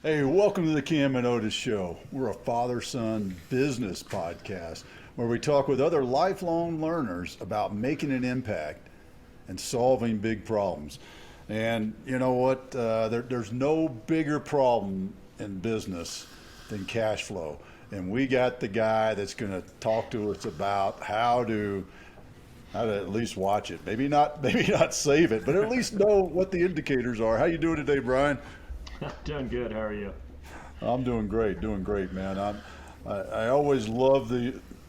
Hey, welcome to the Cam and Otis Show. We're a father-son business podcast where we talk with other lifelong learners about making an impact and solving big problems. And you know what? There's no bigger problem in business than cash flow. And we got the guy that's going to talk to us about how to at least watch it. Maybe not save it, but at least know what the indicators are. How you doing today, Brian? Doing good. How are you? I'm doing great, man. I always love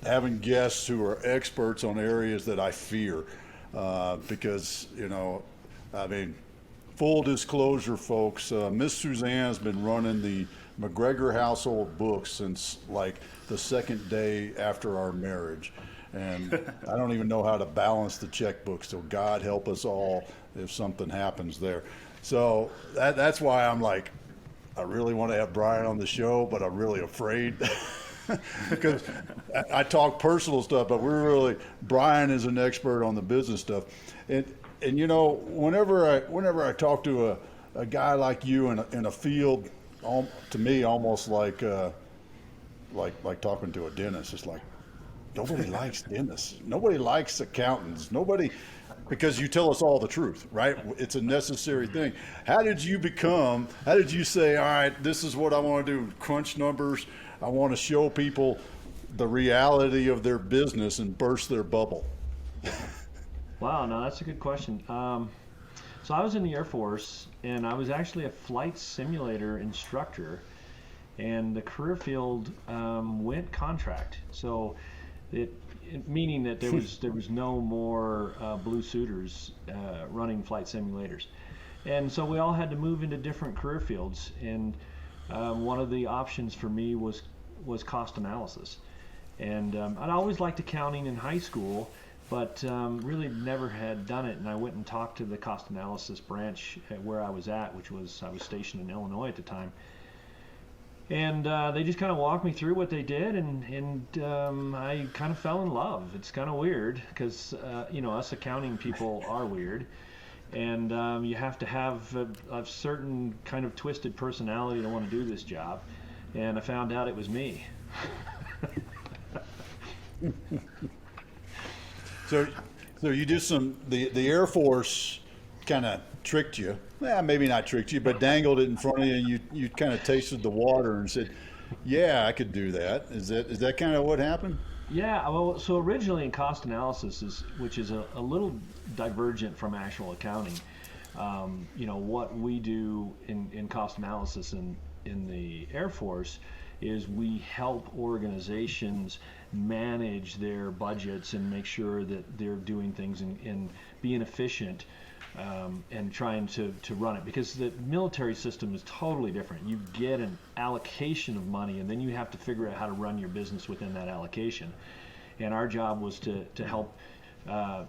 having guests who are experts on areas that I fear, because I mean, full disclosure, folks. Miss Suzanne's been running the McGregor household books since like the second day after our marriage, and I don't even know how to balance the checkbook. So God help us all if something happens there. So that's why I'm like, I really want to have Brian on the show, but I'm really afraid because I talk personal stuff, but Brian is an expert on the business stuff. And whenever I talk to a guy like you in a field, to me, almost like talking to a dentist. It's like, nobody likes dentists. Nobody likes accountants. Nobody, because you tell us all the truth, right? It's a necessary thing. How did you say, all right, this is what I want to do, crunch numbers. I want to show people the reality of their business and burst their bubble? Wow, no, that's a good question. So I was in the Air Force, and I was actually a flight simulator instructor, and the career field went contract. So meaning that there was no more blue suitors running flight simulators, and so we all had to move into different career fields. And one of the options for me was cost analysis, and I'd always liked accounting in high school, but really never had done it. And I went and talked to the cost analysis branch at where I was at, I was stationed in Illinois at the time. And they just kind of walked me through what they did, and I kind of fell in love. It's kind of weird because us accounting people are weird, and you have to have a certain kind of twisted personality to want to do this job. And I found out it was me. So you do the Air Force kind of tricked you. Well, maybe not tricked you, but dangled it in front of you, and you kind of tasted the water and said, "Yeah, I could do that." Is that kind of what happened? Yeah, well, so originally in cost analysis, which is a little divergent from actual accounting. What we do in cost analysis in the Air Force is we help organizations manage their budgets and make sure that they're doing things and being efficient, and trying to run it, because the military system is totally different. You get an allocation of money, and then you have to figure out how to run your business within that allocation. And our job was to help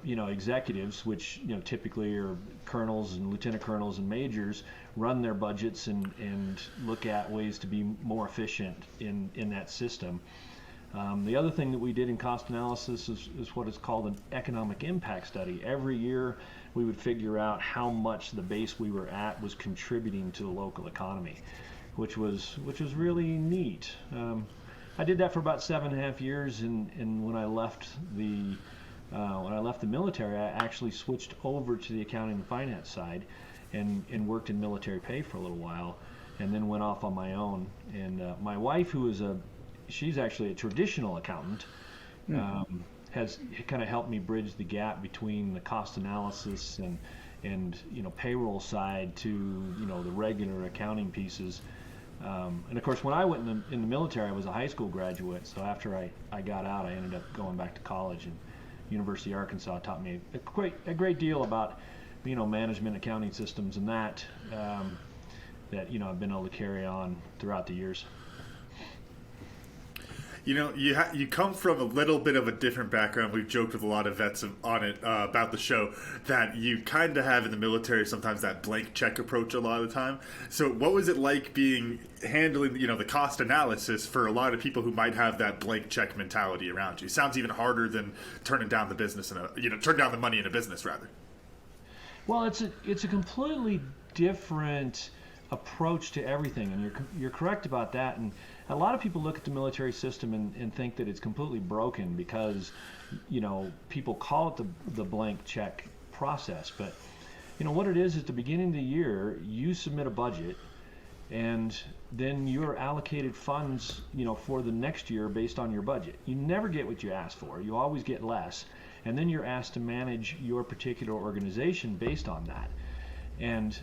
executives, which typically are colonels and lieutenant colonels and majors, run their budgets and look at ways to be more efficient in that system. The other thing that we did in cost analysis is what is called an economic impact study. Every year we would figure out how much the base we were at was contributing to the local economy, which was really neat. I did that for about 7.5 years, and when I left the military, I actually switched over to the accounting and finance side, and worked in military pay for a little while, and then went off on my own. And my wife, she's actually a traditional accountant, has kind of helped me bridge the gap between the cost analysis and payroll side to the regular accounting pieces. And of course, when I went in the military, I was a high school graduate. So after I got out, I ended up going back to college, and University of Arkansas taught me a great deal about management, accounting systems, and that I've been able to carry on throughout the years. You come from a little bit of a different background. We've joked with a lot of vets on it about the show that you kind of have in the military sometimes that blank check approach a lot of the time. So what was it like handling the cost analysis for a lot of people who might have that blank check mentality around you? Sounds even harder than turning down the business turn down the money in a business rather. Well, it's a completely different approach to everything, and you're correct about that. And a lot of people look at the military system and think that it's completely broken because, people call it the blank check process. But what it is at the beginning of the year, you submit a budget, and then you're allocated funds, for the next year based on your budget. You never get what you ask for. You always get less. And then you're asked to manage your particular organization based on that. And,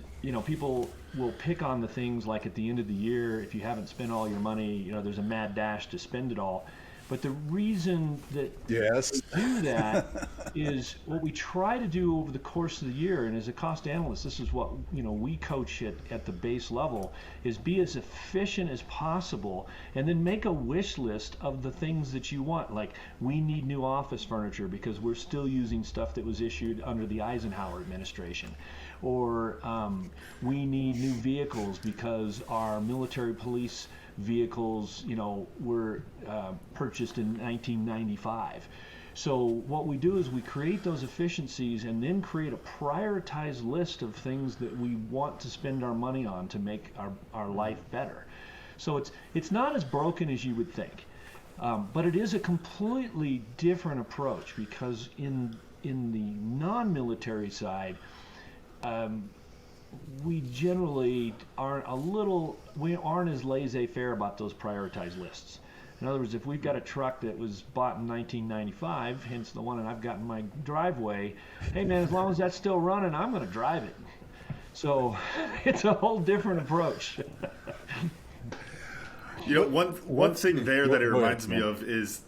people will pick on the things like at the end of the year, if you haven't spent all your money, there's a mad dash to spend it all. But the reason that Yes. we do that is what we try to do over the course of the year. And as a cost analyst, this is what we coach at the base level, is be as efficient as possible, and then make a wish list of the things that you want. Like, we need new office furniture because we're still using stuff that was issued under the Eisenhower administration. Or we need new vehicles because our military police vehicles, were purchased in 1995. So what we do is we create those efficiencies and then create a prioritized list of things that we want to spend our money on to make our life better. So it's not as broken as you would think, but it is a completely different approach, because in the non-military side, we generally aren't as laissez-faire about those prioritized lists. In other words, if we've got a truck that was bought in 1995, hence the one that I've got in my driveway, hey man, as long as that's still running, I'm going to drive it. So it's a whole different approach. One thing there that it Go ahead, reminds me of is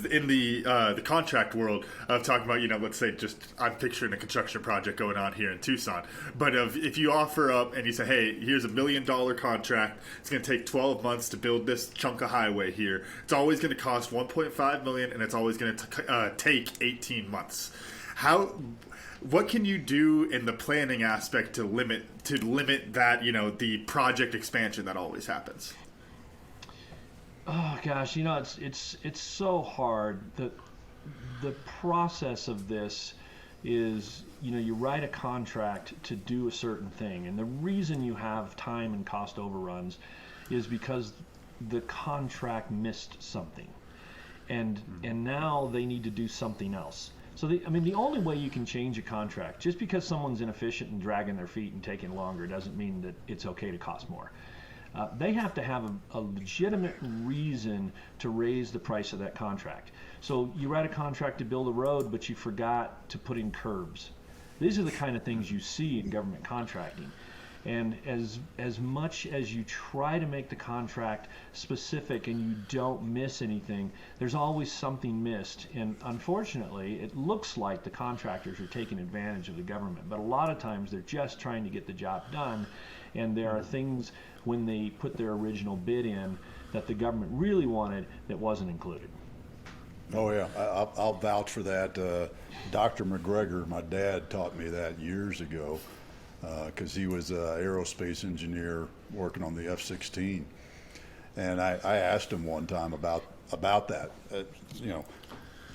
in the contract world of talking about, let's say, just I'm picturing a construction project going on here in Tucson, but if you offer up and you say, hey, here's $1 million contract, it's going to take 12 months to build this chunk of highway here, it's always going to cost $1.5 million, and it's always going to take 18 months. What can you do in the planning aspect to limit that, the project expansion that always happens? Oh gosh, it's so hard. The process of this is, you write a contract to do a certain thing, and the reason you have time and cost overruns is because the contract missed something, and now they need to do something else. So the only way you can change a contract, just because someone's inefficient and dragging their feet and taking longer, doesn't mean that it's okay to cost more. They have to have a legitimate reason to raise the price of that contract. So you write a contract to build a road, but you forgot to put in curbs. These are the kind of things you see in government contracting. And as much as you try to make the contract specific and you don't miss anything, there's always something missed. And unfortunately, it looks like the contractors are taking advantage of the government. But a lot of times they're just trying to get the job done. And there are things when they put their original bid in that the government really wanted that wasn't included. Oh yeah, I'll vouch for that. Dr. McGregor, my dad, taught me that years ago, because he was an aerospace engineer working on the F-16, and I asked him one time about that,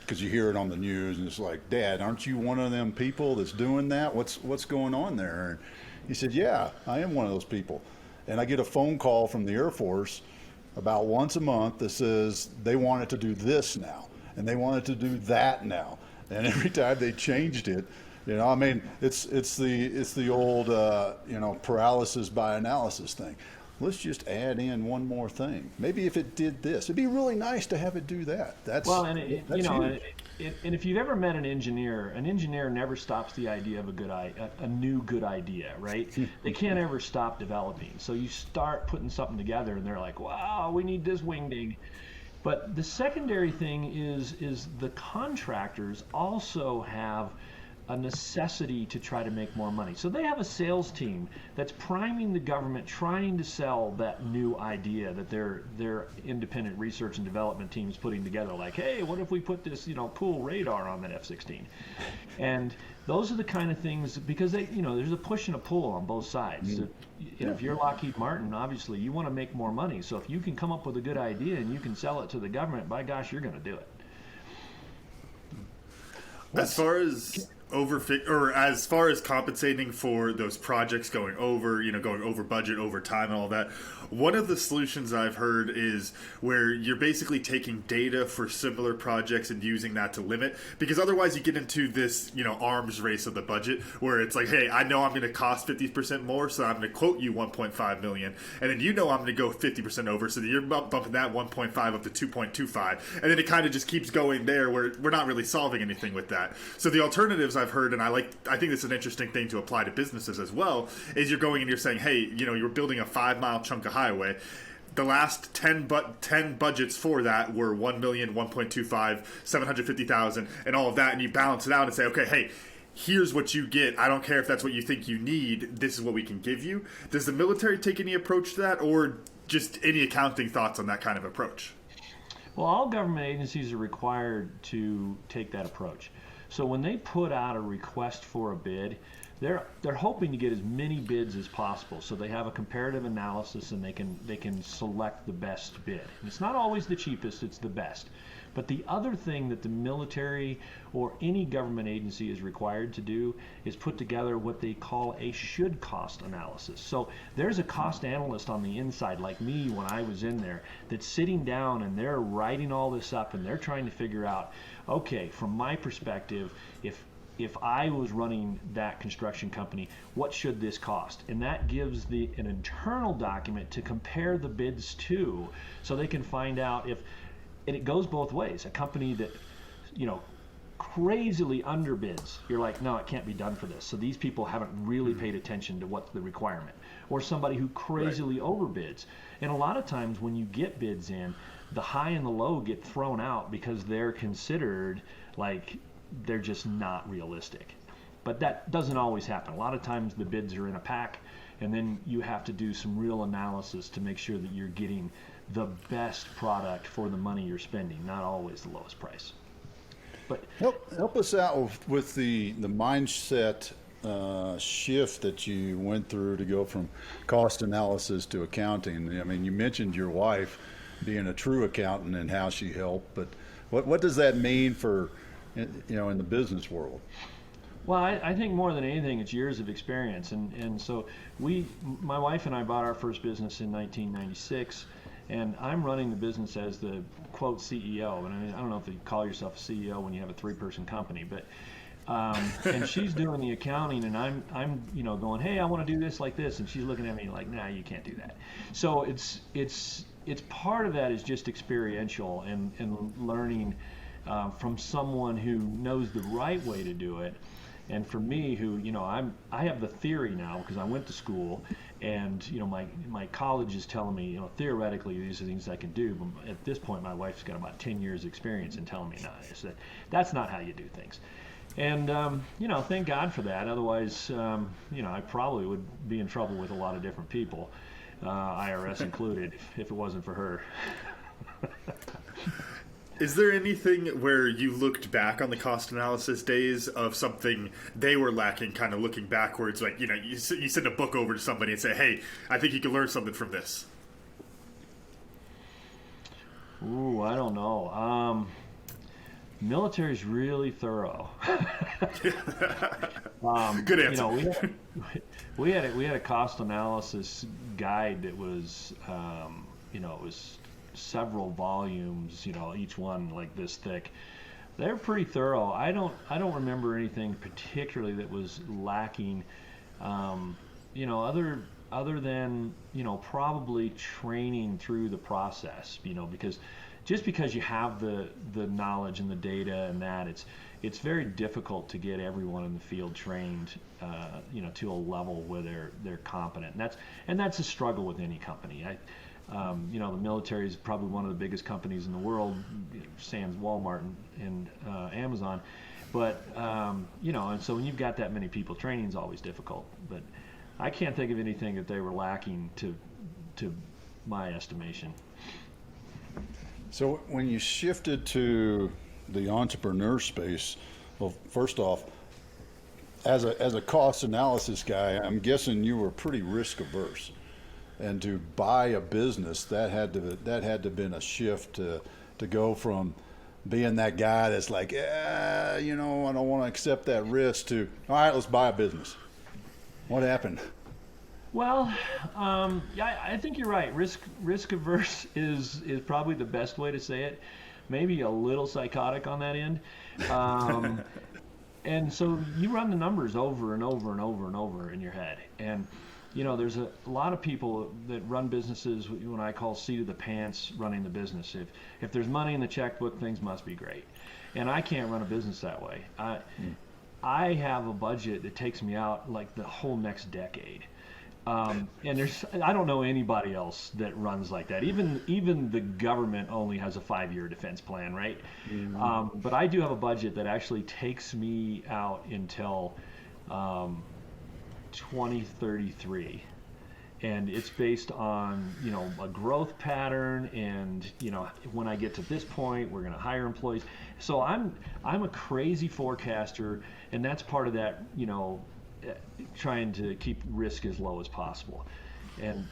because you hear it on the news and it's like, Dad, aren't you one of them people that's doing that? What's going on there? And he said, yeah, I am one of those people. And I get a phone call from the Air Force about once a month that says they wanted to do this now, and they wanted to do that now. And every time they changed it, it's the old, paralysis by analysis thing. Let's just add in one more thing. Maybe if it did this, it'd be really nice to have it do that. And if you've ever met an engineer never stops the idea of a new good idea, right? They can't ever stop developing. So you start putting something together, and they're like, wow, we need this wingding. But the secondary thing is the contractors also have a necessity to try to make more money. So they have a sales team that's priming the government, trying to sell that new idea that their independent research and development team is putting together. Like, hey, what if we put this, cool radar on that F-16? And those are the kind of things, because there's a push and a pull on both sides. So, if you're Lockheed Martin, obviously you want to make more money. So if you can come up with a good idea and you can sell it to the government, by gosh, you're going to do it. As far as or as far as compensating for those projects going over, going over budget, over time, and all that, one of the solutions I've heard is where you're basically taking data for similar projects and using that to limit, because otherwise you get into this, arms race of the budget where it's like, hey, I know I'm going to cost 50% more, so I'm going to quote you 1.5 million, and then I'm going to go 50% over, so that you're bumping that 1.5 up to 2.25, and then it kind of just keeps going there where we're not really solving anything with that. So the alternatives I've heard, and I think this is an interesting thing to apply to businesses as well, is you're going and you're saying, hey, you're building a 5-mile chunk of highway. The last 10 budgets for that were 1 million, 1.25, 750,000, and all of that, and you balance it out and say, okay, hey, here's what you get. I don't care if that's what you think you need. This is what we can give you. Does the military take any approach to that, or just any accounting thoughts on that kind of approach? Well, all government agencies are required to take that approach. So when they put out a request for a bid, they're hoping to get as many bids as possible, so they have a comparative analysis and they can select the best bid. And it's not always the cheapest, it's the best. But the other thing that the military or any government agency is required to do is put together what they call a should cost analysis. So there's a cost analyst on the inside, like me when I was in there, that's sitting down and they're writing all this up and they're trying to figure out, okay, from my perspective, if I was running that construction company, what should this cost? And that gives an internal document to compare the bids to, so they can find out if, and it goes both ways. A company that, crazily underbids, you're like, no, it can't be done for this. So these people haven't really paid attention to what's the requirement. Or somebody who crazily overbids. And a lot of times when you get bids in, the high and the low get thrown out because they're considered like they're just not realistic. But that doesn't always happen. A lot of times the bids are in a pack, and then you have to do some real analysis to make sure that you're getting the best product for the money you're spending, not always the lowest price. But help us out with the mindset shift that you went through to go from cost analysis to accounting. I mean, you mentioned your wife being a true accountant and how she helped, but what does that mean for in the business world? Well, I think more than anything, it's years of experience. And so my wife and I bought our first business in 1996, and I'm running the business as the, quote, CEO. And I don't know if you call yourself a CEO when you have a 3-person company, but and she's doing the accounting, and I'm going, hey, I want to do this like this, and she's looking at me like, nah, you can't do that. So it's part of that is just experiential and learning from someone who knows the right way to do it. And for me, who I have the theory now because I went to school, and my college is telling me theoretically these are things I can do. But at this point, my wife's got about 10 years experience in telling me that's not how you do things. And thank God for that. Otherwise, I probably would be in trouble with a lot of different people, IRS included, if it wasn't for her. Is there anything where you looked back on the cost analysis days of something they were lacking, kind of looking backwards, like, you send a book over to somebody and say, hey, I think you can learn something from this? Ooh, I don't know. Military's really thorough. Good answer. We had a cost analysis guide that was, it was several volumes, each one like this thick. They're pretty thorough. I don't remember anything particularly that was lacking, other than probably training through the process, because just because you have the knowledge and the data and that, it's very difficult to get everyone in the field trained to a level where they're competent, and that's a struggle with any company. The military is probably one of the biggest companies in the world, sans Walmart and Amazon. But, and so when you've got that many people, training is always difficult. But I can't think of anything that they were lacking to my estimation. So when you shifted to the entrepreneur space, well, first off, as a cost analysis guy, I'm guessing you were pretty risk averse. And to buy a business, that had to have been a shift to go from being that guy that's like, I don't want to accept that risk, to, all right, let's buy a business? What happened? Well, yeah, I think you're right. Risk averse is probably the best way to say it. Maybe a little psychotic on that end. Um, and so you run the numbers over and over and over and over in your head. And there's a lot of people that run businesses when I call seat of the pants running the business. If there's money in the checkbook, things must be great. And I can't run a business that way. I have a budget that takes me out like the whole next decade. And I don't know anybody else that runs like that. Even the government only has a 5-year defense plan, right? Mm-hmm. But I do have a budget that actually takes me out until 2033, and it's based on a growth pattern, and when I get to this point, we're going to hire employees. So I'm a crazy forecaster, and that's part of that. Trying to keep risk as low as possible. And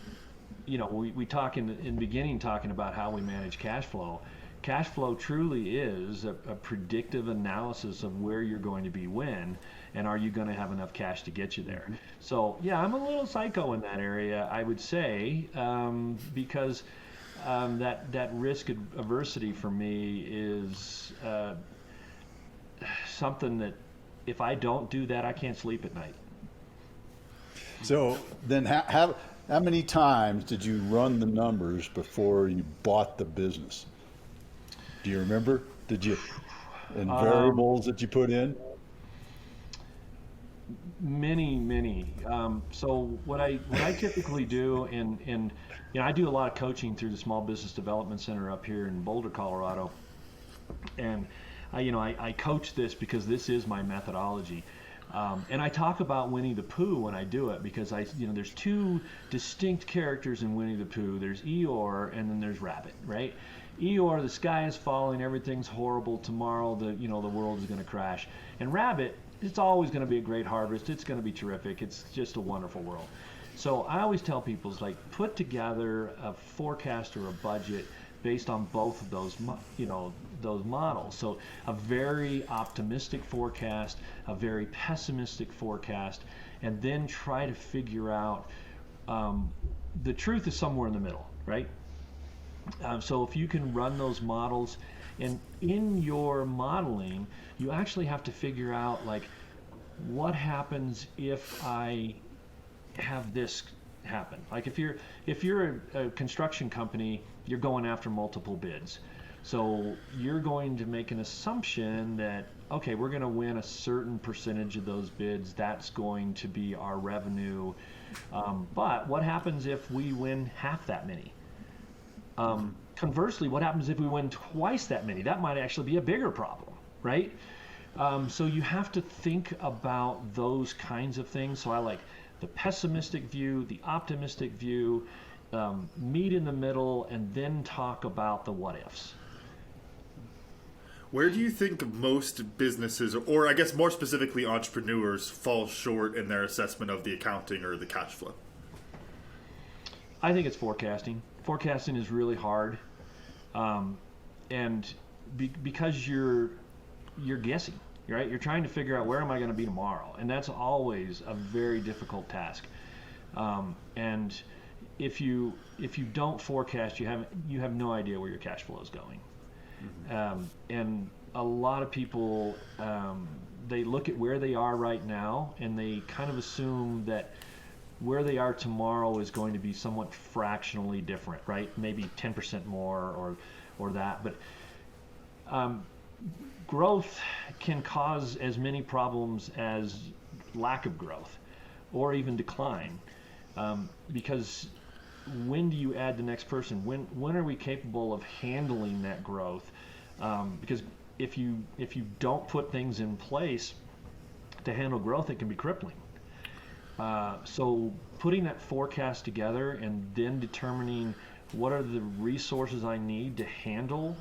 we talk in the beginning talking about how we manage cash flow. Cash flow truly is a predictive analysis of where you're going to be when, and are you going to have enough cash to get you there. So yeah, I'm a little psycho in that area, I would say, because that risk aversity for me is something that if I don't do that, I can't sleep at night. So then how many times did you run the numbers before you bought the business? Do you remember? Did you, and variables that you put in? Many. So what I typically do, and I do a lot of coaching through the Small Business Development Center up here in Boulder, Colorado, and I coach this because this is my methodology. And I talk about Winnie the Pooh when I do it, because there's two distinct characters in Winnie the Pooh. There's Eeyore and then there's Rabbit, right? Eeyore, the sky is falling, everything's horrible, tomorrow the world is going to crash. And Rabbit, it's always going to be a great harvest, it's going to be terrific, it's just a wonderful world. So I always tell people, it's like, put together a forecast or a budget based on both of those, those models. So a very optimistic forecast, a very pessimistic forecast, and then try to figure out, the truth is somewhere in the middle, right? So if you can run those models, and in your modeling, you actually have to figure out, like, what happens if I have this happen. Like if you're a construction company, you're going after multiple bids. So you're going to make an assumption that, okay, we're going to win a certain percentage of those bids. That's going to be our revenue. But what happens if we win half that many? Conversely, what happens if we win twice that many? That might actually be a bigger problem, right? So you have to think about those kinds of things. So I like the pessimistic view, the optimistic view, meet in the middle, and then talk about the what ifs. Where do you think most businesses, or I guess more specifically entrepreneurs, fall short in their assessment of the accounting or the cash flow? I think it's forecasting. Forecasting is really hard, and because you're guessing, right? You're trying to figure out, where am I going to be tomorrow, and that's always a very difficult task. And if you don't forecast, you have no idea where your cash flow is going. Mm-hmm. And a lot of people, they look at where they are right now, and they kind of assume that where they are tomorrow is going to be somewhat fractionally different, right? Maybe 10% more or that. But growth can cause as many problems as lack of growth or even decline, because when do you add the next person? When are we capable of handling that growth? Because if you don't put things in place to handle growth, it can be crippling. So putting that forecast together and then determining what are the resources I need to handle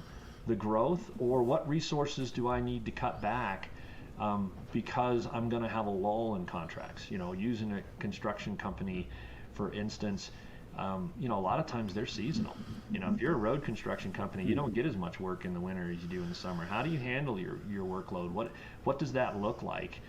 the growth, or what resources do I need to cut back because I'm going to have a lull in contracts. Using a construction company, for instance, a lot of times they're seasonal. If you're a road construction company, you don't get as much work in the winter as you do in the summer. How do you handle your workload? What does that look like?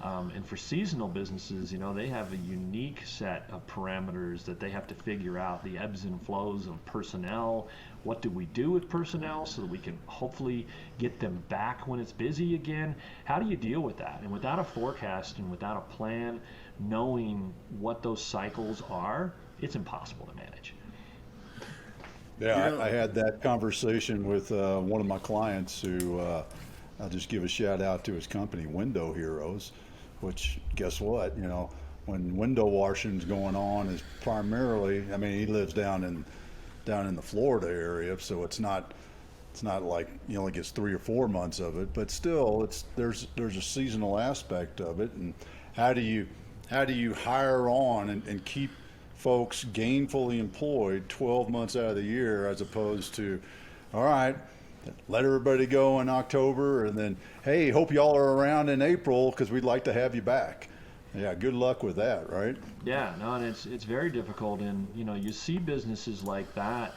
And for seasonal businesses, they have a unique set of parameters that they have to figure out, the ebbs and flows of personnel. What do we do with personnel so that we can hopefully get them back when it's busy again? How do you deal with that? And without a forecast and without a plan, knowing what those cycles are, it's impossible to manage. Yeah, I had that conversation with one of my clients who, I'll just give a shout out to his company, Window Heroes, which guess what, when window washing's going on is primarily, he lives down in the Florida area, so it's not like he only gets 3 or 4 months of it, but still there's a seasonal aspect of it. And how do you hire on and keep folks gainfully employed 12 months out of the year, as opposed to, all right, let everybody go in October and then, hey, hope y'all are around in April because we'd like to have you back. Yeah, good luck with that, right? Yeah, no, and it's very difficult. And you see businesses like that.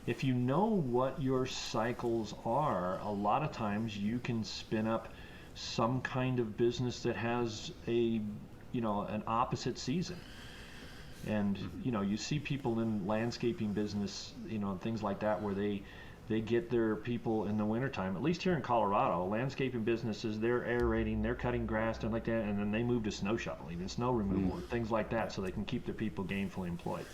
If you know what your cycles are, a lot of times you can spin up some kind of business that has an opposite season. And you see people in landscaping business, and things like that, where they get their people in the wintertime, at least here in Colorado, landscaping businesses, they're aerating, they're cutting grass, stuff like that, and then they move to snow shoveling and snow removal and things like that, so they can keep their people gainfully employed.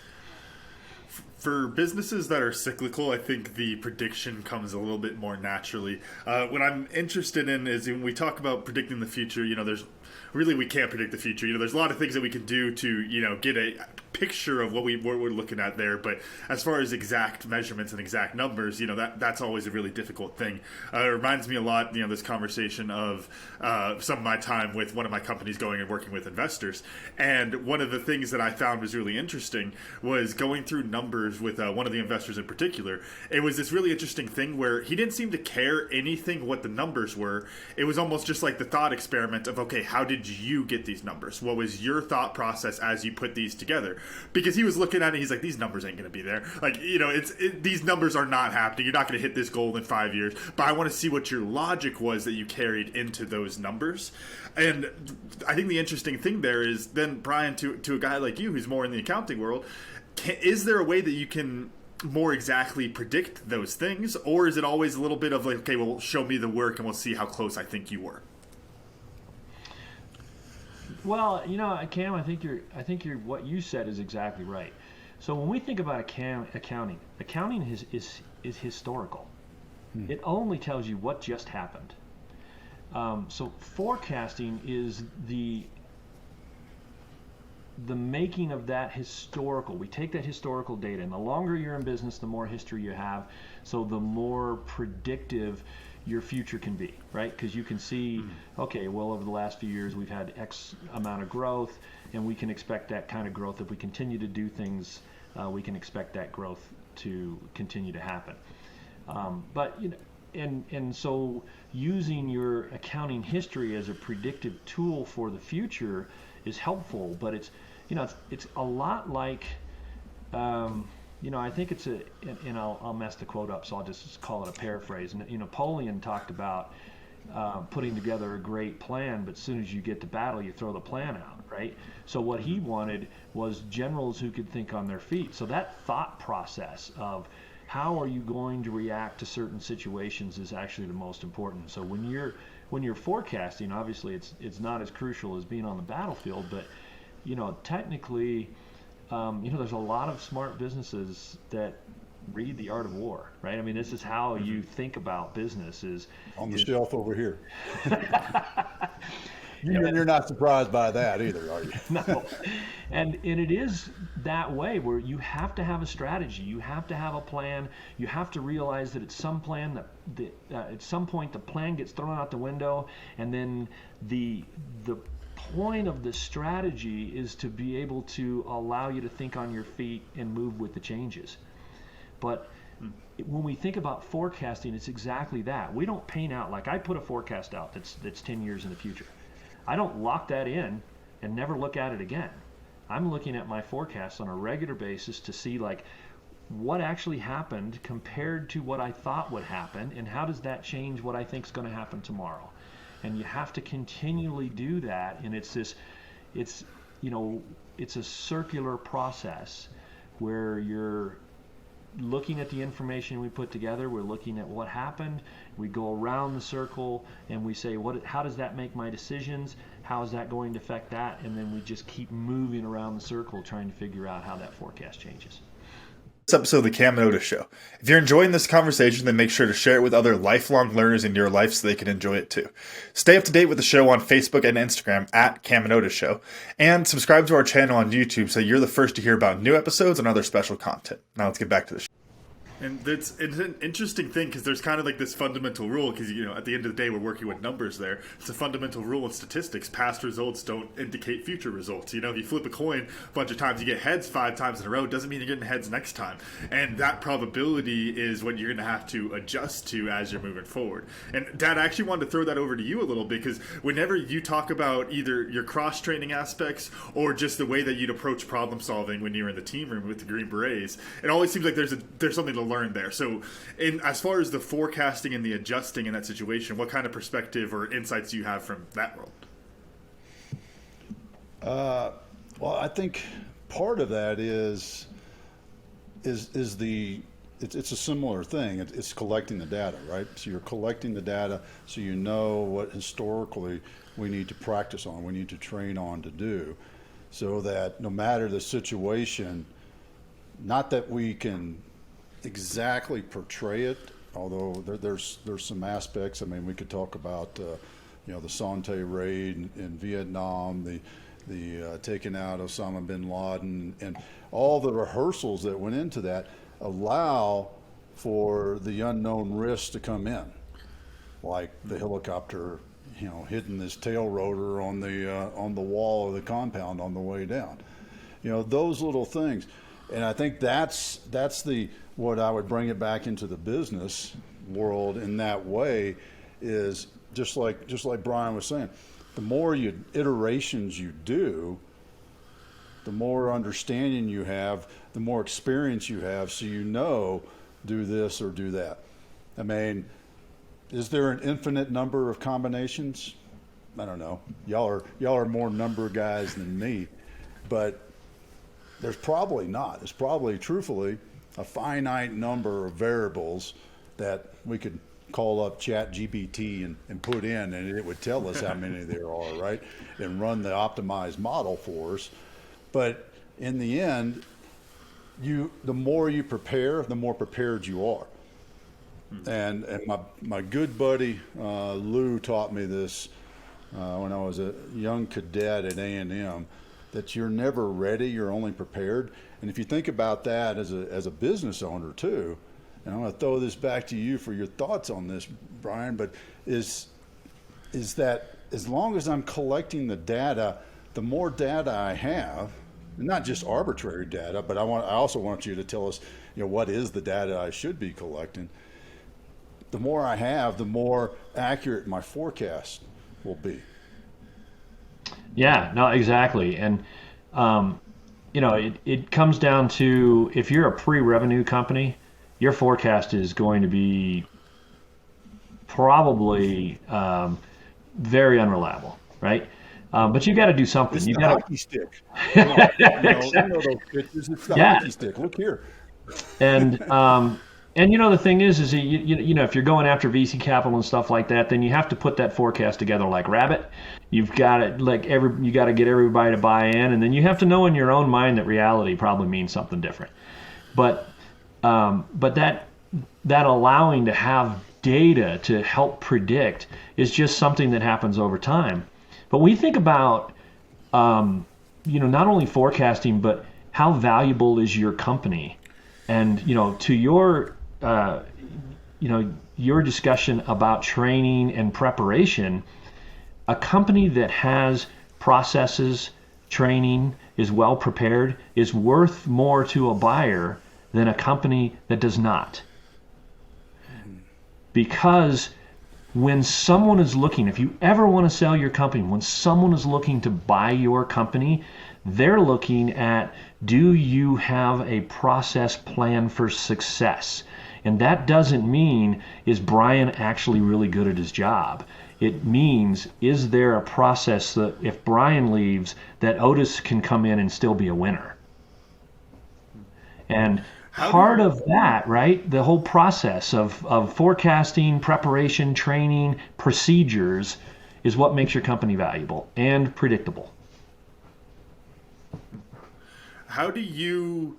For businesses that are cyclical, I think the prediction comes a little bit more naturally. What I'm interested in is when we talk about predicting the future, we can't predict the future. There's a lot of things that we can do to, get a picture of what we're looking at there. But as far as exact measurements and exact numbers, that's always a really difficult thing. It reminds me a lot, this conversation of some of my time with one of my companies going and working with investors. And one of the things that I found was really interesting was going through numbers with one of the investors in particular. It was this really interesting thing where he didn't seem to care anything what the numbers were. It was almost just like the thought experiment of, okay, how did you get these numbers? What was your thought process as you put these together? Because he was looking at it, he's like, these numbers ain't going to be there. Like, these numbers are not happening. You're not going to hit this goal in 5 years. But I want to see what your logic was that you carried into those numbers. And I think the interesting thing there is then, Brian, to a guy like you who's more in the accounting world, is there a way that you can more exactly predict those things? Or is it always a little bit of like, okay, well, show me the work and we'll see how close I think you were? Well, Cam, I think what you said is exactly right. So when we think about accounting is historical. It only tells you what just happened. So forecasting is the making of that historical. We take that historical data, and the longer you're in business, the more history you have, so the more predictive your future can be, right? Because you can see, okay, well, over the last few years, we've had X amount of growth, and we can expect that kind of growth. If we continue to do things, we can expect that growth to continue to happen. And so using your accounting history as a predictive tool for the future is helpful, but it's a lot like, I think it's and I'll mess the quote up, so I'll just call it a paraphrase. Napoleon talked about putting together a great plan, but as soon as you get to battle, you throw the plan out, right? So what he wanted was generals who could think on their feet. So that thought process of how are you going to react to certain situations is actually the most important. So when you're forecasting, obviously it's not as crucial as being on the battlefield, but technically, there's a lot of smart businesses that read The Art of War, right? This is how you think about business is on the shelf over here. You're not surprised by that either, are you? No. And it is that way where you have to have a strategy. You have to have a plan. You have to realize that at some point the plan gets thrown out the window, and then the point of the strategy is to be able to allow you to think on your feet and move with the changes. But when we think about forecasting, it's exactly that. We don't paint out, like I put a forecast out that's 10 years in the future. I don't lock that in and never look at it again. I'm looking at my forecasts on a regular basis to see, like, what actually happened compared to what I thought would happen, and how does that change what I think is going to happen tomorrow? And you have to continually do that, and it's a circular process where you're looking at the information we put together, we're looking at what happened, we go around the circle and we say, how does that make my decisions? How is that going to affect that? And then we just keep moving around the circle trying to figure out how that forecast changes. This episode of the Cam and Otis Show. If you're enjoying this conversation, then make sure to share it with other lifelong learners in your life so they can enjoy it too. Stay up to date with the show on Facebook and Instagram at Cam and Otis Show, and subscribe to our channel on YouTube so you're the first to hear about new episodes and other special content. Now let's get back to the show. And it's an interesting thing because there's kind of like this fundamental rule because, at the end of the day, we're working with numbers there. It's a fundamental rule in statistics. Past results don't indicate future results. If you flip a coin a bunch of times, you get heads 5 times in a row. It doesn't mean you're getting heads next time. And that probability is what you're going to have to adjust to as you're moving forward. And Dad, I actually wanted to throw that over to you a little bit because whenever you talk about either your cross-training aspects or just the way that you'd approach problem solving when you're in the team room with the Green Berets, it always seems like there's something to learn there. So as far as the forecasting and the adjusting in that situation, what kind of perspective or insights do you have from that world? Well, I think part of that is it's a similar thing. It's collecting the data, right? So you're collecting the data so you know what historically we need to practice on, we need to train on to do, so that no matter the situation, not that we can exactly portray it, although there's some aspects. I mean, we could talk about the Sante raid in Vietnam, the taking out Osama bin Laden, and all the rehearsals that went into that allow for the unknown risks to come in, like the helicopter hitting this tail rotor on the wall of the compound on the way down. Those little things. And I think that's what I would bring it back into the business world in that way, is just like Brian was saying, the more iterations you do, the more understanding you have, the more experience you have, so do this or do that. I mean, is there an infinite number of combinations? I don't know. Y'all are more number guys than me, but there's probably not. There's probably, truthfully, a finite number of variables that we could call up ChatGPT and put in, and it would tell us how many there are, right? And run the optimized model for us. But in the end, the more you prepare, the more prepared you are. And my good buddy Lou taught me this when I was a young cadet at A&M, that you're never ready, you're only prepared. And if you think about that as a business owner too, and I'm going to throw this back to you for your thoughts on this, Brian, but is that as long as I'm collecting the data, the more data I have, not just arbitrary data, but I also want you to tell us, what is the data I should be collecting. The more I have, the more accurate my forecast will be. Yeah, no, exactly. And, it comes down to, if you're a pre-revenue company, your forecast is going to be probably very unreliable, right? But you got to do something. It's you the got hockey stick. Come on, you know those pictures. It's the hockey stick. Look here. And the thing is if you're going after VC capital and stuff like that, then you have to put that forecast together like rabbit. You've got to you got to get everybody to buy in, and then you have to know in your own mind that reality probably means something different. But that allowing to have data to help predict is just something that happens over time. But when you think about not only forecasting, but how valuable is your company, and to your your discussion about training and preparation, a company that has processes, training, is well prepared, is worth more to a buyer than a company that does not. Because when someone is looking, if you ever want to sell your company, when someone is looking to buy your company, They're looking at, do you have a process plan for success? And that doesn't mean, is Brian actually really good at his job? It means, is there a process that if Brian leaves, that Otis can come in and still be a winner? And part of that, right, the whole process of forecasting, preparation, training, procedures is what makes your company valuable and predictable. How do you...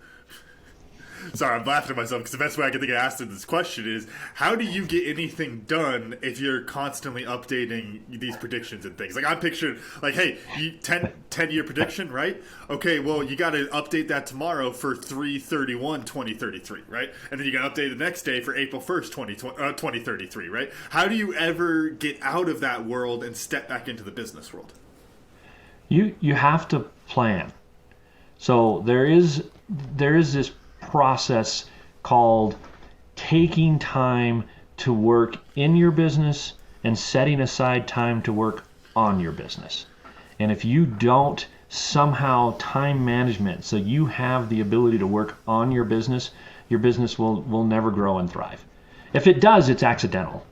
Sorry, I'm laughing at myself because the best way I can think of asking this question is, how do you get anything done if you're constantly updating these predictions and things? Like, I'm picturing, like, hey, 10-year prediction, right? Okay, well, you got to update that tomorrow for 3/31/2033, right? And then you got to update the next day for April 1st, 2033, right? How do you ever get out of that world and step back into the business world? You have to plan. So there is this process called taking time to work in your business and setting aside time to work on your business. And if you don't somehow time management so you have the ability to work on your business will never grow and thrive. If it does, it's accidental.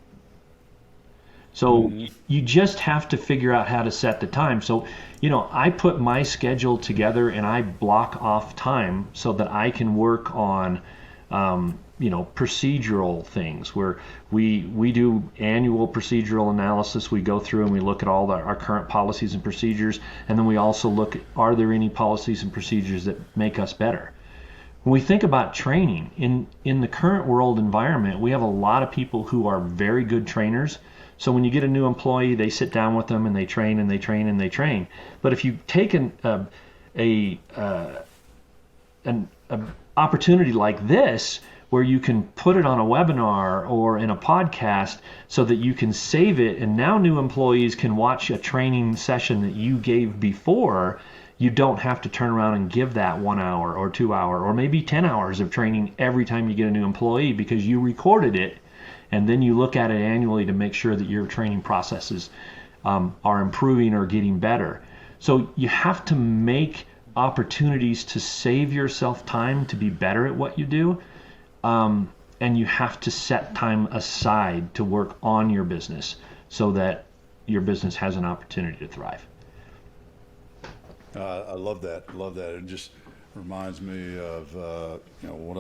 So you just have to figure out how to set the time. So, I put my schedule together and I block off time so that I can work on, procedural things where we do annual procedural analysis. We go through and we look at all our current policies and procedures. And then we also look at, are there any policies and procedures that make us better? When we think about training in the current world environment, we have a lot of people who are very good trainers. So when you get a new employee, they sit down with them and they train and they train and they train. But if you take an opportunity like this, where you can put it on a webinar or in a podcast so that you can save it, and now new employees can watch a training session that you gave before, you don't have to turn around and give that 1 hour or 2 hour or maybe 10 hours of training every time you get a new employee, because you recorded it. And then you look at it annually to make sure that your training processes are improving or getting better. So you have to make opportunities to save yourself time to be better at what you do. And you have to set time aside to work on your business so that your business has an opportunity to thrive. I love that. It just reminds me of one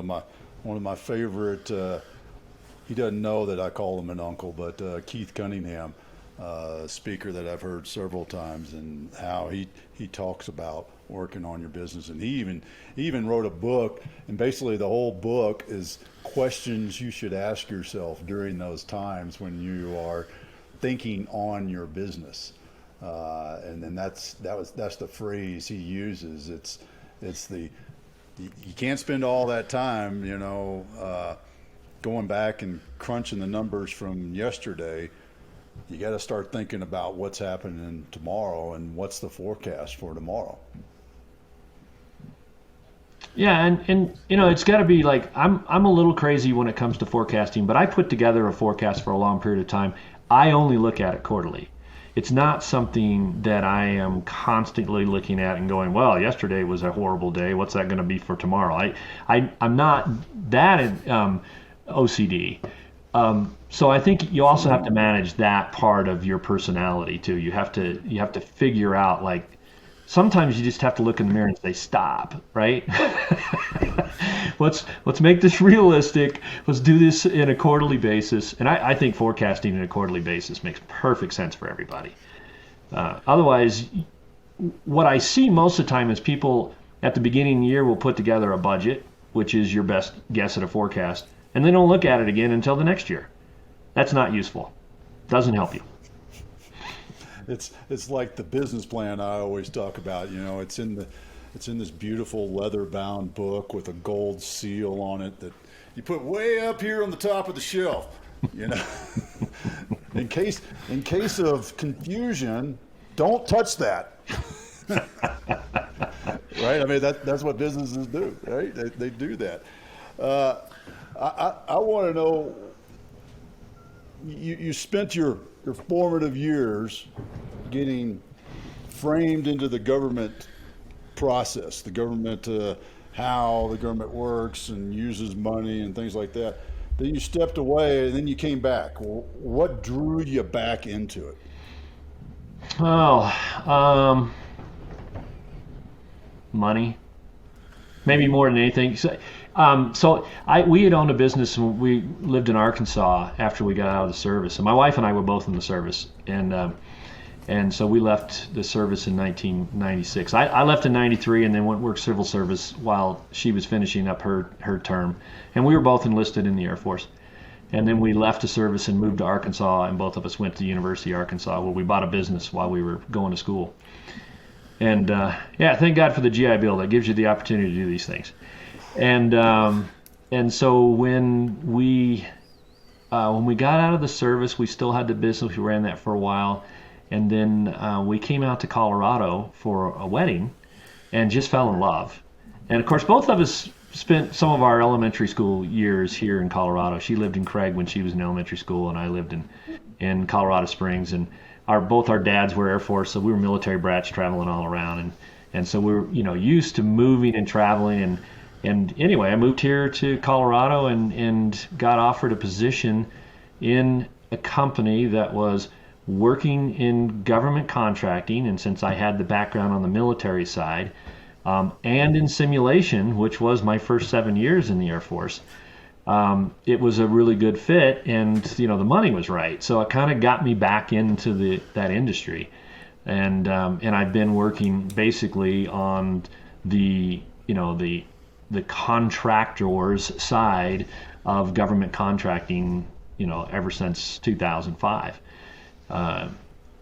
of my favorite. He doesn't know that I call him an uncle, but Keith Cunningham, speaker that I've heard several times, and how he talks about working on your business. And he even wrote a book, and basically the whole book is questions you should ask yourself during those times when you are thinking on your business. And then that's the phrase he uses. It's you can't spend all that time, going back and crunching the numbers from yesterday. You got to start thinking about what's happening tomorrow and what's the forecast for tomorrow. Yeah, and it's got to be like, I'm a little crazy when it comes to forecasting, but I put together a forecast for a long period of time. I only look at it quarterly. It's not something that I am constantly looking at and going, well, yesterday was a horrible day. What's that going to be for tomorrow? I'm not that OCD. So I think you also have to manage that part of your personality too. You have to figure out, like, sometimes you just have to look in the mirror and say, stop, right? Let's make this realistic. Let's do this in a quarterly basis. And I think forecasting in a quarterly basis makes perfect sense for everybody. Otherwise, what I see most of the time is people at the beginning of the year will put together a budget, which is your best guess at a forecast, and they don't look at it again until the next year. That's not useful. Doesn't help you. It's like the business plan I always talk about. It's in this beautiful leather-bound book with a gold seal on it that you put way up here on the top of the shelf. In case of confusion, don't touch that. Right? I mean, that's what businesses do, right? They do that. I want to know, you spent your formative years getting framed into the government process, the government, how the government works and uses money and things like that. Then you stepped away, and then you came back. What drew you back into it? Oh, money, maybe more than anything. We had owned a business when we lived in Arkansas after we got out of the service, and my wife and I were both in the service, and so we left the service in 1996. I left in 93 and then went work civil service while she was finishing up her term, and we were both enlisted in the Air Force. And then we left the service and moved to Arkansas, and both of us went to the University of Arkansas, where we bought a business while we were going to school. And thank God for the GI Bill. That gives you the opportunity to do these things. And so when we got out of the service, we still had the business. We ran that for a while, and then we came out to Colorado for a wedding, and just fell in love. And of course, both of us spent some of our elementary school years here in Colorado. She lived in Craig when she was in elementary school, and I lived in Colorado Springs. And both our dads were Air Force, so we were military brats traveling all around. And so we were used to moving and traveling. And anyway, I moved here to Colorado and got offered a position in a company that was working in government contracting. And since I had the background on the military side, and in simulation, which was my first 7 years in the Air Force, it was a really good fit, and the money was right. So it kind of got me back into that industry, and I've been working basically on the contractors side of government contracting, ever since 2005.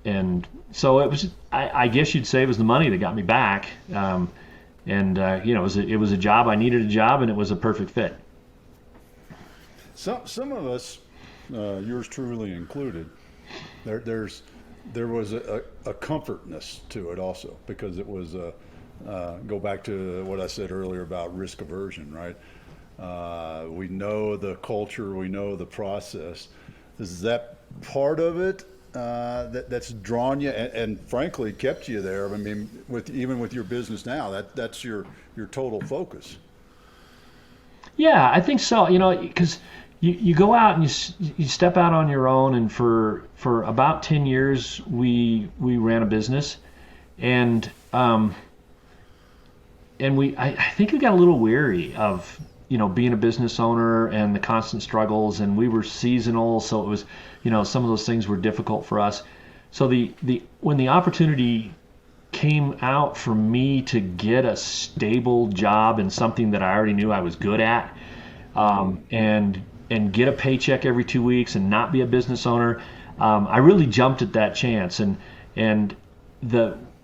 And so it was, I guess you'd say it was the money that got me back. It was a job. I needed a job, and it was a perfect fit. Some of us, yours truly included, there was a comfortness to it also, because it was go back to what I said earlier about risk aversion, right? We know the culture, we know the process. Is that part of it that's drawn you and frankly kept you there? I mean, even with your business now, that's your total focus. Yeah, I think so. Because you go out and you step out on your own, and for about 10 years we ran a business, and I think we got a little weary of being a business owner and the constant struggles, and we were seasonal, so it was some of those things were difficult for us. So when the opportunity came out for me to get a stable job in something that I already knew I was good at, and get a paycheck every 2 weeks and not be a business owner, I really jumped at that chance. And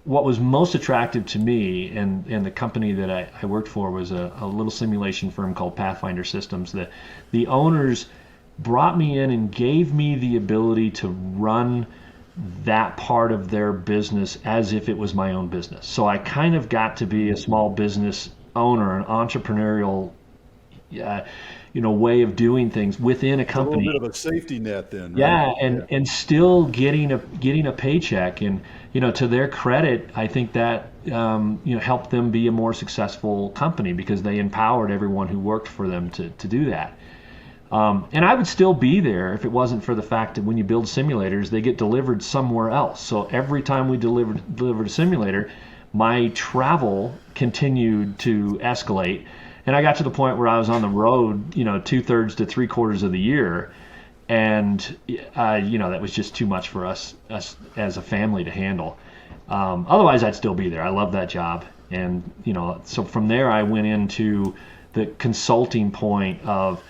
what was most attractive to me and the company that I worked for was a little simulation firm called Pathfinder Systems. The owners brought me in and gave me the ability to run that part of their business as if it was my own business. So I kind of got to be a small business owner, an entrepreneurial way of doing things within a company. A little bit of a safety net then. Yeah, right? and still getting a paycheck. And to their credit, I think that helped them be a more successful company, because they empowered everyone who worked for them to do that. And I would still be there if it wasn't for the fact that when you build simulators, they get delivered somewhere else. So every time we delivered a simulator, my travel continued to escalate. And I got to the point where I was on the road, 2/3 to 3/4 of the year. And, that was just too much for us as a family to handle. Otherwise, I'd still be there. I love that job. And, so from there, I went into the consulting point of,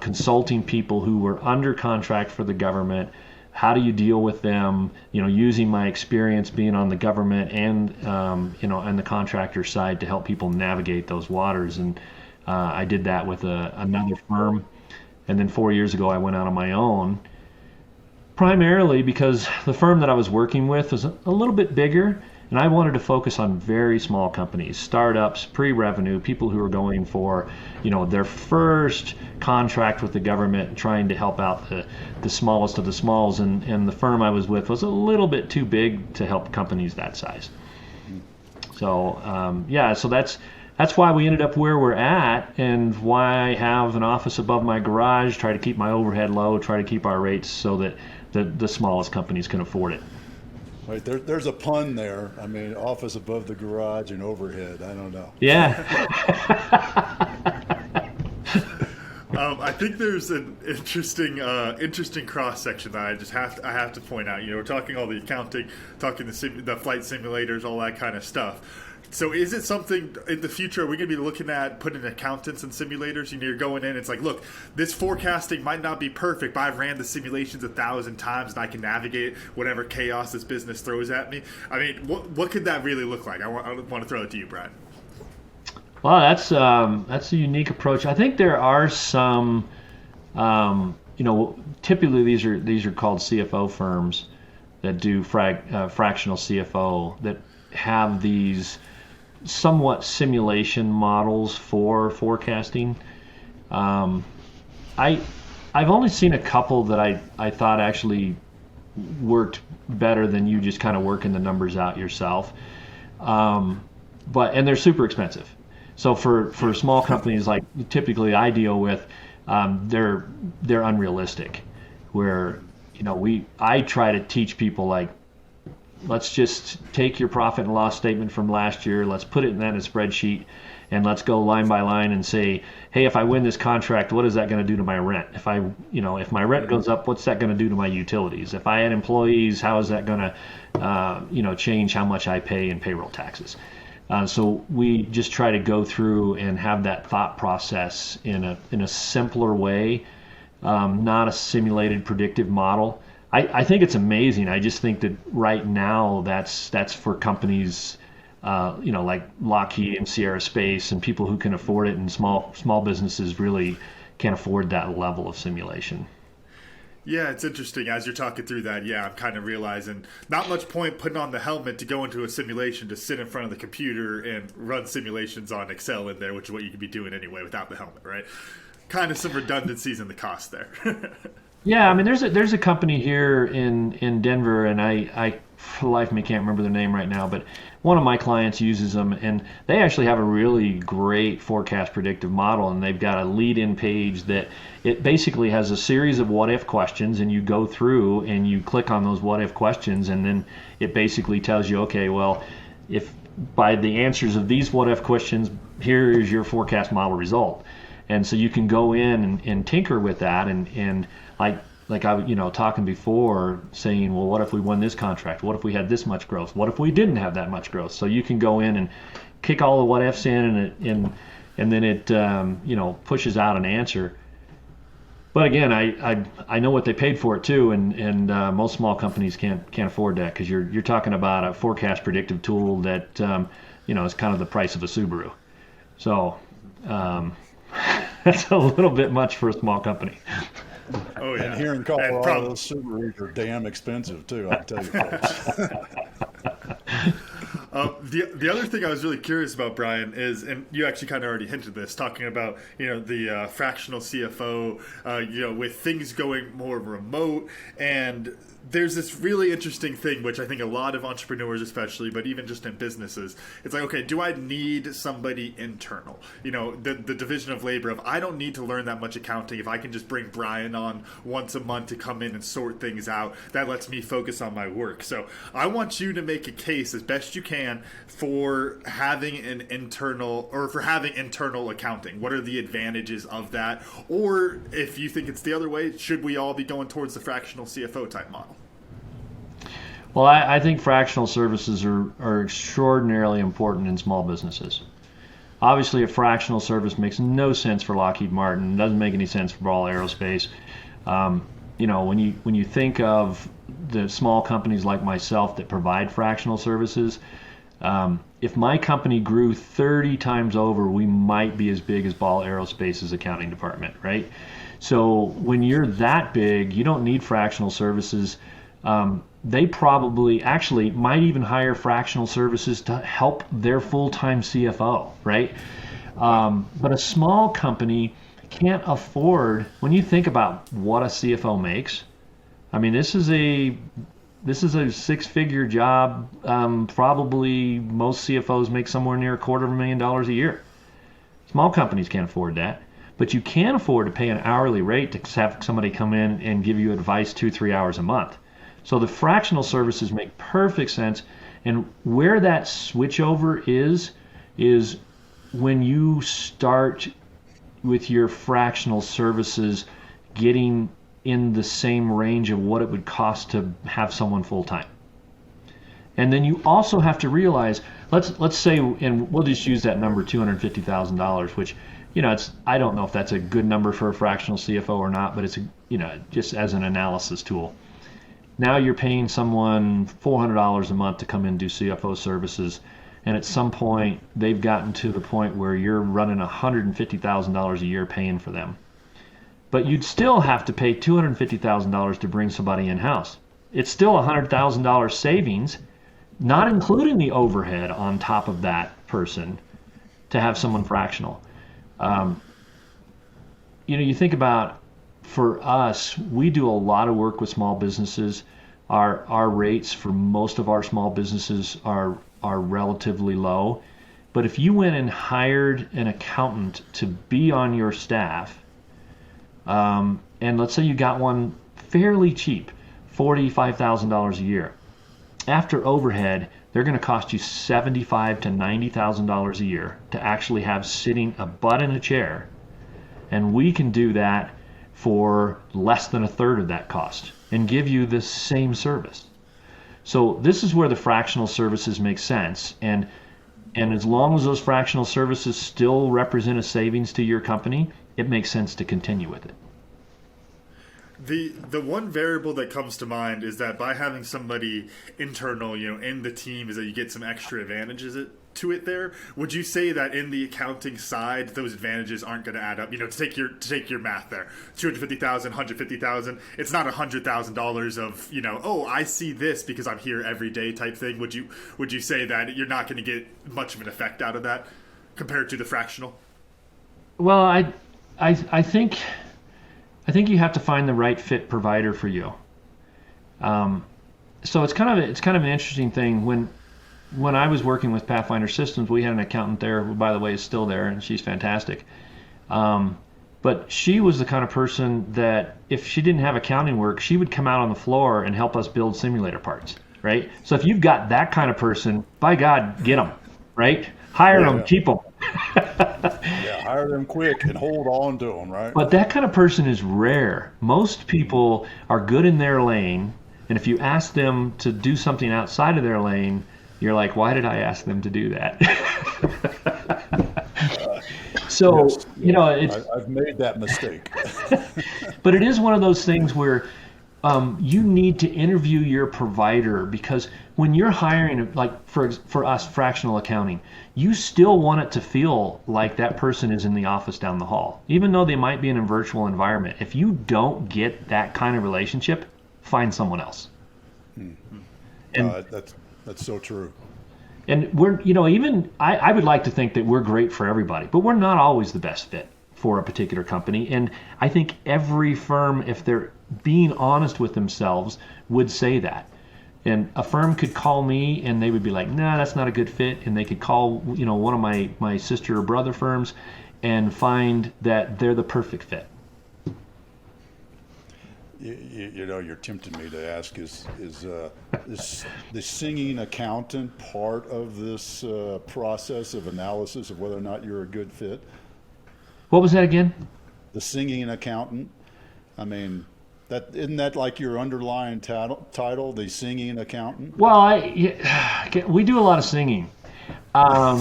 consulting people who were under contract for the government. How do you deal with them? Using my experience being on the government and and the contractor side to help people navigate those waters. And I did that with another firm. And then 4 years ago, I went out on my own, primarily because the firm that I was working with was a little bit bigger, and I wanted to focus on very small companies, startups, pre-revenue, people who are going for, their first contract with the government, trying to help out the smallest of the smalls. And the firm I was with was a little bit too big to help companies that size. So so that's why we ended up where we're at, and why I have an office above my garage, try to keep my overhead low, try to keep our rates so that the smallest companies can afford it. Right, there's a pun there. I mean, office above the garage and overhead. I don't know. Yeah. I think there's an interesting cross section that I have to point out. We're talking all the accounting, talking the flight simulators, all that kind of stuff. So is it something in the future, are we going to be looking at putting accountants in simulators? You're going in, it's like, look, this forecasting might not be perfect, but I've ran the simulations 1,000 times and I can navigate whatever chaos this business throws at me. I mean, what could that really look like? I want to throw it to you, Brian. Well, that's a unique approach. I think there are some, typically these are called CFO firms that do fractional CFO that have these somewhat simulation models for forecasting. I've only seen a couple that I thought actually worked better than you just kind of working the numbers out yourself. And they're super expensive. So for small companies like typically I deal with, they're unrealistic. Where I try to teach people, like, let's just take your profit and loss statement from last year, let's put it in that in a spreadsheet, and let's go line by line and say, hey, if I win this contract, what is that going to do to my rent? If my rent goes up, what's that going to do to my utilities? If I add employees, how is that going to change how much I pay in payroll taxes? So we just try to go through and have that thought process in a simpler way, not a simulated predictive model. I think it's amazing. I just think that right now that's for companies, like Lockheed and Sierra Space and people who can afford it, and small businesses really can't afford that level of simulation. Yeah, it's interesting. As you're talking through that, I'm kind of realizing not much point putting on the helmet to go into a simulation to sit in front of the computer and run simulations on Excel in there, which is what you could be doing anyway without the helmet, right? Kind of some redundancies in the cost there. Yeah, I mean, there's a company here in Denver, and I for the life of me can't remember their name right now, but one of my clients uses them, and they actually have a really great forecast predictive model, and they've got a lead-in page that it basically has a series of what-if questions, and you go through and you click on those what-if questions, and then it basically tells you, okay, well, if by the answers of these what-if questions, here is your forecast model result. And so you can go in and tinker with that, and like I talking before, saying, well, what if we won this contract? What if we had this much growth? What if we didn't have that much growth? So you can go in and kick all the what ifs in, and then it pushes out an answer. But again, I know what they paid for it too, and most small companies can't afford that, because you're talking about a forecast predictive tool that is kind of the price of a Subaru. So that's a little bit much for a small company. Oh yeah. And here in Colorado, those Subarus are damn expensive too, I'll tell you folks. The other thing I was really curious about, Brian, is, and you actually kind of already hinted this, talking about the fractional CFO, with things going more remote, and there's this really interesting thing, which I think a lot of entrepreneurs especially, but even just in businesses, it's like, okay, do I need somebody internal? The division of labor of, I don't need to learn that much accounting if I can just bring Brian on once a month to come in and sort things out. That lets me focus on my work. So I want you to make a case as best you can for having an internal, or for having internal accounting. What are the advantages of that? Or if you think it's the other way, should we all be going towards the fractional CFO type model? Well, I think fractional services are extraordinarily important in small businesses. Obviously, a fractional service makes no sense for Lockheed Martin. Doesn't make any sense for Ball Aerospace. When you think of the small companies like myself that provide fractional services, if my company grew 30 times over, we might be as big as Ball Aerospace's accounting department, right? So when you're that big, you don't need fractional services. They probably actually might even hire fractional services to help their full-time CFO, right? But a small company can't afford, when you think about what a CFO makes, I mean, this is a this is a six-figure job. Probably most CFOs make somewhere near $250,000 a year. Small companies can't afford that, but you can afford to pay an hourly rate to have somebody come in and give you advice 2-3 hours a month. So the fractional services make perfect sense. And where that switchover is when you start with your fractional services getting in the same range of what it would cost to have someone full-time. And then you also have to realize, let's say, and we'll just use that number, $250,000, which, I don't know if that's a good number for a fractional CFO or not, but it's just as an analysis tool. Now you're paying someone $400 a month to come in and do CFO services, and at some point they've gotten to the point where you're running $150,000 a year paying for them. But you'd still have to pay $250,000 to bring somebody in-house. It's still $100,000 savings, not including the overhead on top of that person, to have someone fractional. You think about, for us, we do a lot of work with small businesses. Our rates for most of our small businesses are relatively low. But if you went and hired an accountant to be on your staff, and let's say you got one fairly cheap, $45,000 a year, after overhead, they're going to cost you $75,000 to $90,000 a year to actually have sitting a butt in a chair. And we can do that for less than a third of that cost and give you the same service. So this is where the fractional services make sense. And as long as those fractional services still represent a savings to your company, it makes sense to continue with it. The one variable that comes to mind is that by having somebody internal, in the team, is that you get some extra advantages to it there. Would you say that in the accounting side, those advantages aren't going to add up? To take your math there, $250,000, $150,000. It's not $100,000 of I see this because I'm here every day type thing. Would you say that you're not going to get much of an effect out of that compared to the fractional? Well, I think you have to find the right fit provider for you. So it's kind of an interesting thing. When I was working with Pathfinder Systems, we had an accountant there who, by the way, is still there, and she's fantastic. But she was the kind of person that if she didn't have accounting work, she would come out on the floor and help us build simulator parts, right? So if you've got that kind of person, by God, get them, right? Hire them, keep them. Yeah, hire them quick and hold on to them, right? But that kind of person is rare. Most people are good in their lane, and if you ask them to do something outside of their lane, you're like, why did I ask them to do that? So, yes, I've made that mistake. But it is one of those things where you need to interview your provider, because when you're hiring, like for us, fractional accounting, you still want it to feel like that person is in the office down the hall, even though they might be in a virtual environment. If you don't get that kind of relationship, find someone else. And that's so true. And we're, I would like to think that we're great for everybody, but we're not always the best fit for a particular company. And I think every firm, if they're being honest with themselves, would say that. And a firm could call me and they would be like, nah, that's not a good fit. And they could call, one of my sister or brother firms and find that they're the perfect fit. You're tempting me to ask, is the singing accountant part of this process of analysis of whether or not you're a good fit? What was that again? The singing accountant. I mean, isn't that like your underlying title, the singing accountant? Well, we do a lot of singing. So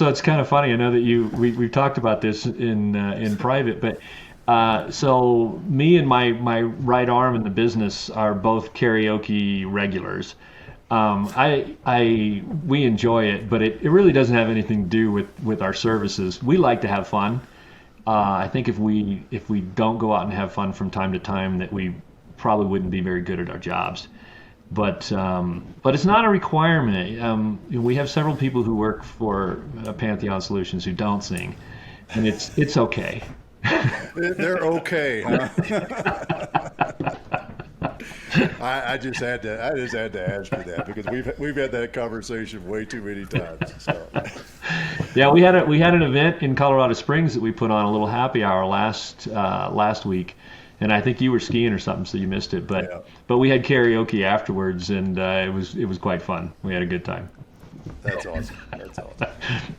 it's kind of funny. I know that we've talked about this in private, but so me and my right arm in the business are both karaoke regulars. We enjoy it, but it really doesn't have anything to do with our services. We like to have fun. I think if we don't go out and have fun from time to time, that we probably wouldn't be very good at our jobs. But it's not a requirement. We have several people who work for Pantheon Solutions who don't sing, and it's okay. They're okay, huh? I just had to ask you that because we've had that conversation way too many times. So. Yeah, we had an event in Colorado Springs that we put on, a little happy hour last week, and I think you were skiing or something, so you missed it. But we had karaoke afterwards, and it was quite fun. We had a good time. That's awesome.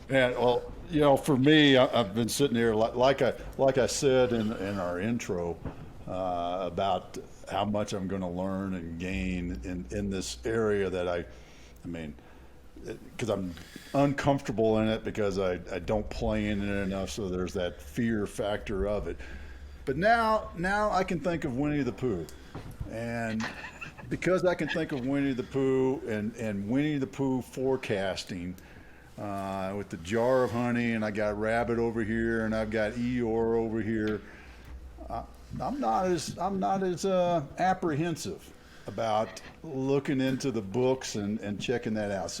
And well, for me, I've been sitting here like I said in our intro about how much I'm going to learn and gain in this area that I mean, because I'm uncomfortable in it because I don't play in it enough, so there's that fear factor of it. But now I can think of Winnie the Pooh, and because I can think of Winnie the Pooh and Winnie the Pooh forecasting with the jar of honey, and I got Rabbit over here, and I've got Eeyore over here. I'm not as apprehensive about looking into the books and checking that out.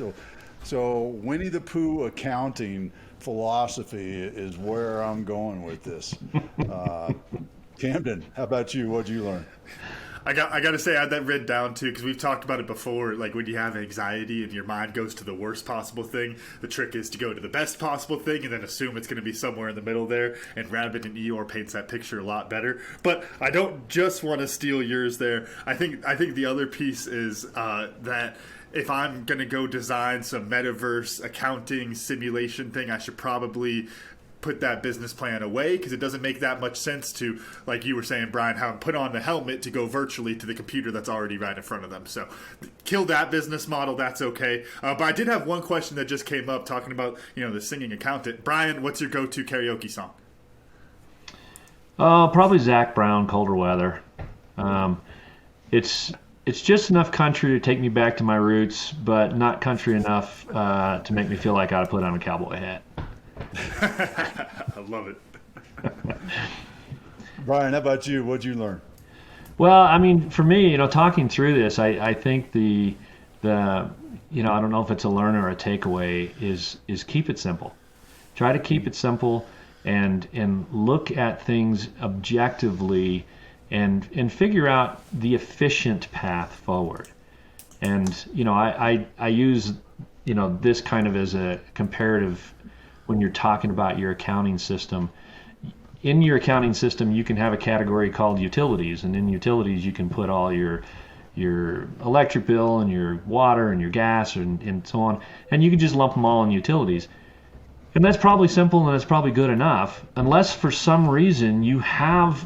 So Winnie the Pooh accounting philosophy is where I'm going with this. Camden, how about you? What'd you learn? I got to say, I had that written down too, because we've talked about it before. Like when you have anxiety and your mind goes to the worst possible thing, the trick is to go to the best possible thing and then assume it's going to be somewhere in the middle there. And Rabbit and Eeyore paints that picture a lot better. But I don't just want to steal yours there. I think the other piece is that if I'm going to go design some metaverse accounting simulation thing, I should probably put that business plan away, because it doesn't make that much sense to, like you were saying, Brian, have them put on the helmet to go virtually to the computer that's already right in front of them. So kill that business model. That's okay. But I did have one question that just came up talking about, the singing accountant. Brian, what's your go-to karaoke song? Probably Zach Brown, Colder Weather. It's just enough country to take me back to my roots, but not country enough to make me feel like I ought to put on a cowboy hat. I love it. Brian, how about you? What'd you learn? Well, I mean, for me, talking through this, I think the I don't know if it's a learn or a takeaway is keep it simple. Try to keep it simple and look at things objectively and figure out the efficient path forward. And I use this kind of as a comparative when you're talking about your accounting system. In your accounting system, you can have a category called utilities, and in utilities you can put all your electric bill and your water and your gas and so on, and you can just lump them all in utilities. And that's probably simple and it's probably good enough, unless for some reason you have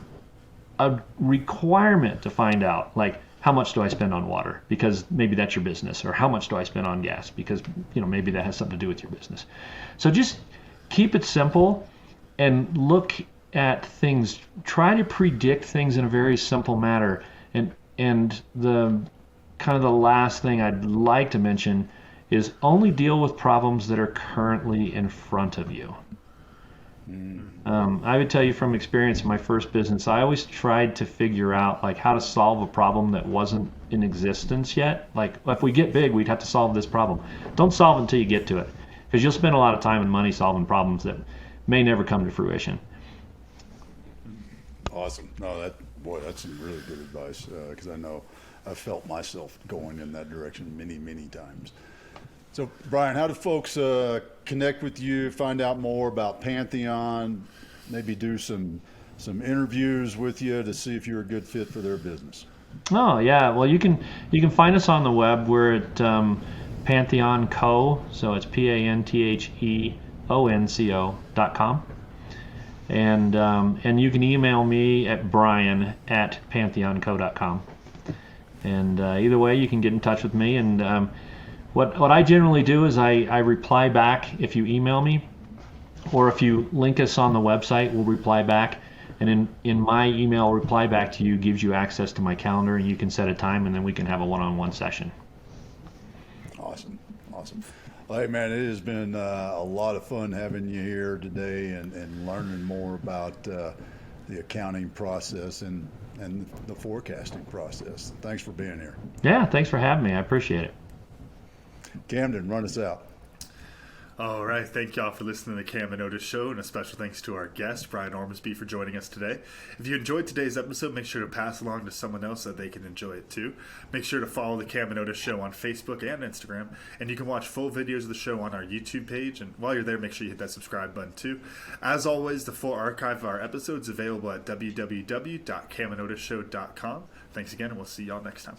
a requirement to find out, like, how much do I spend on water? Because maybe that's your business. Or how much do I spend on gas? Because maybe that has something to do with your business. So just keep it simple and look at things. Try to predict things in a very simple manner. And the kind of the last thing I'd like to mention is only deal with problems that are currently in front of you. I would tell you from experience in my first business, I always tried to figure out like how to solve a problem that wasn't in existence yet. Like if we get big, we'd have to solve this problem. Don't solve it until you get to it, because you'll spend a lot of time and money solving problems that may never come to fruition. Awesome. No, that's some really good advice, because I know I've felt myself going in that direction many, many times. So, Brian, how do folks connect with you, find out more about Pantheon, maybe do some interviews with you to see if you're a good fit for their business? Oh, yeah. Well, you can find us on the web. We're at Pantheon Co. So it's PantheonCo.com. And you can email me at brian@pantheonco.com. And either way, you can get in touch with me. And what I generally do is I reply back if you email me, or if you link us on the website, we'll reply back. And in my email reply back to you gives you access to my calendar, and you can set a time, and then we can have a one-on-one session. Awesome. Well, hey, man, it has been a lot of fun having you here today and learning more about the accounting process and the forecasting process. Thanks for being here. Yeah, thanks for having me. I appreciate it. Camden, run us out. All right, thank y'all for listening to the Cam and Otis Show, and a special thanks to our guest, Brian Ormsby, for joining us today. If you enjoyed today's episode, make sure to pass along to someone else so that they can enjoy it too. Make sure to follow the Cam and Otis Show on Facebook and Instagram, and you can watch full videos of the show on our YouTube page, and while you're there, make sure you hit that subscribe button too. As always, the full archive of our episodes is available at www.camandotisshow.com. Thanks again, and we'll see y'all next time.